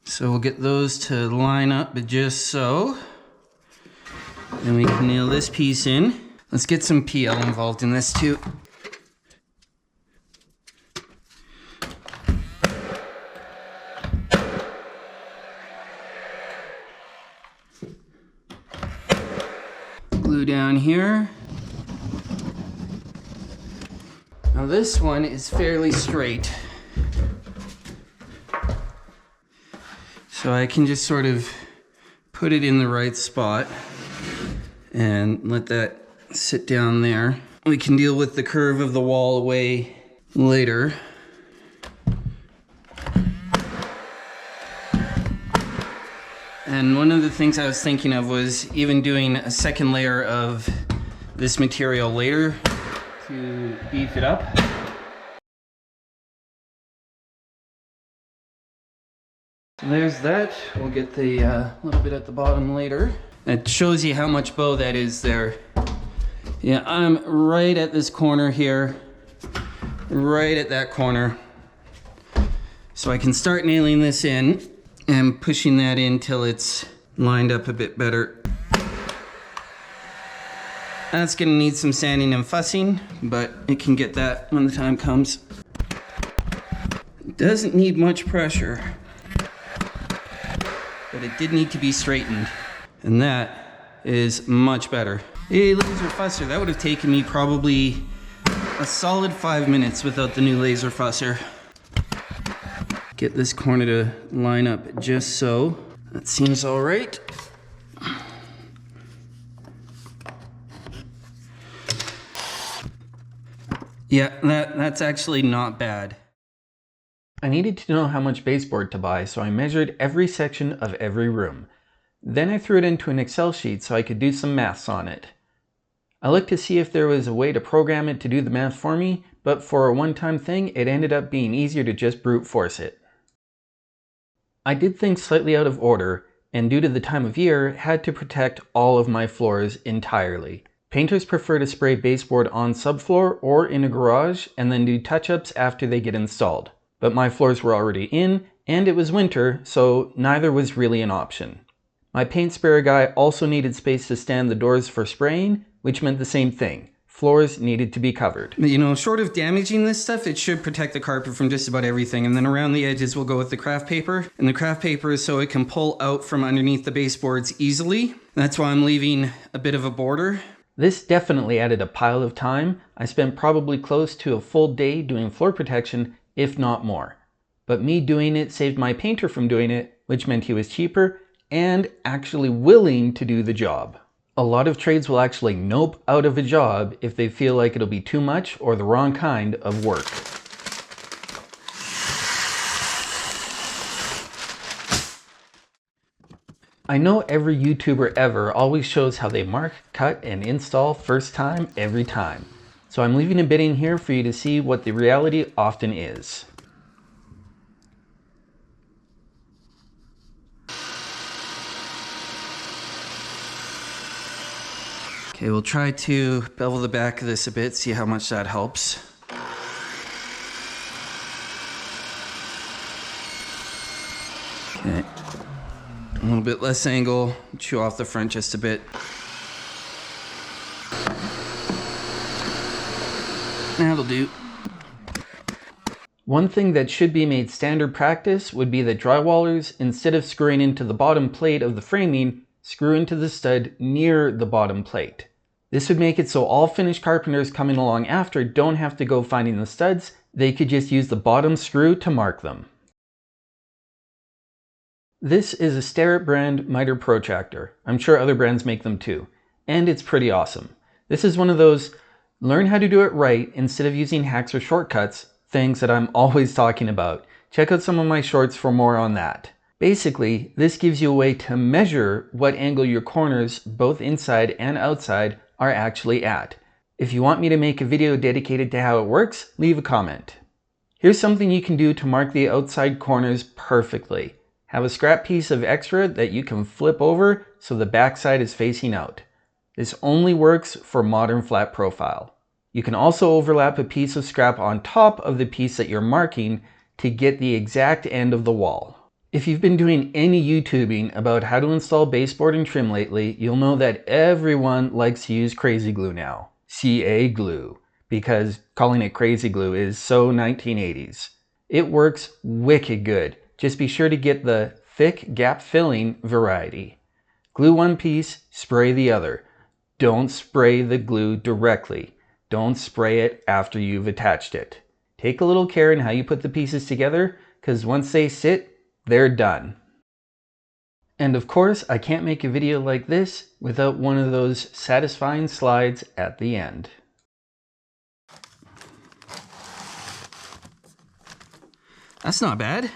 So we'll get those to line up just so. Then we can nail this piece in. Let's get some PL involved in this too. Glue down here. Now this one is fairly straight. So I can just sort of put it in the right spot and let that sit down there. We can deal with the curve of the wall away later. And one of the things I was thinking of was even doing a second layer of this material later to beef it up. So there's that. We'll get the little bit at the bottom later. That shows you how much bow that is there. Yeah, I'm right at this corner here, right at that corner. So I can start nailing this in and pushing that in till it's lined up a bit better. That's gonna need some sanding and fussing, but it can get that when the time comes. It doesn't need much pressure, but it did need to be straightened. And that is much better. Hey, laser fusser, that would have taken me probably a solid 5 minutes without the new laser fusser. Get this corner to line up just so. That seems all right. Yeah, that's actually not bad. I needed to know how much baseboard to buy, so I measured every section of every room. Then I threw it into an Excel sheet so I could do some maths on it. I looked to see if there was a way to program it to do the math for me, but for a one-time thing, it ended up being easier to just brute force it. I did things slightly out of order, and due to the time of year, had to protect all of my floors entirely. Painters prefer to spray baseboard on subfloor or in a garage and then do touch-ups after they get installed. But my floors were already in, and it was winter, so neither was really an option. My paint sprayer guy also needed space to stand the doors for spraying, which meant the same thing. Floors needed to be covered. You know, short of damaging this stuff, it should protect the carpet from just about everything. And then around the edges, we'll go with the craft paper. And the craft paper is so it can pull out from underneath the baseboards easily. That's why I'm leaving a bit of a border. This definitely added a pile of time. I spent probably close to a full day doing floor protection, if not more. But me doing it saved my painter from doing it, which meant he was cheaper and actually willing to do the job. A lot of trades will actually nope out of a job if they feel like it'll be too much or the wrong kind of work. I know every YouTuber ever always shows how they mark, cut, and install first time every time. So I'm leaving a bit in here for you to see what the reality often is. Okay, we'll try to bevel the back of this a bit, see how much that helps. Okay, a little bit less angle, chew off the front just a bit. That'll do. One thing that should be made standard practice would be that drywallers, instead of screwing into the bottom plate of the framing, screw into the stud near the bottom plate. This would make it so all finished carpenters coming along after don't have to go finding the studs, they could just use the bottom screw to mark them. This is a Starrett brand Mitre Protractor. I'm sure other brands make them too, and it's pretty awesome. This is one of those learn how to do it right instead of using hacks or shortcuts things that I'm always talking about. Check out some of my shorts for more on that. Basically, this gives you a way to measure what angle your corners, both inside and outside, are actually at. If you want me to make a video dedicated to how it works, leave a comment. Here's something you can do to mark the outside corners perfectly. Have a scrap piece of extra that you can flip over so the backside is facing out. This only works for modern flat profile. You can also overlap a piece of scrap on top of the piece that you're marking to get the exact end of the wall. If you've been doing any YouTubing about how to install baseboard and trim lately, you'll know that everyone likes to use crazy glue now. CA glue. Because calling it crazy glue is so 1980s. It works wicked good. Just be sure to get the thick gap filling variety. Glue one piece, spray the other. Don't spray the glue directly. Don't spray it after you've attached it. Take a little care in how you put the pieces together, because once they sit, they're done. And of course, I can't make a video like this without one of those satisfying slides at the end. That's not bad.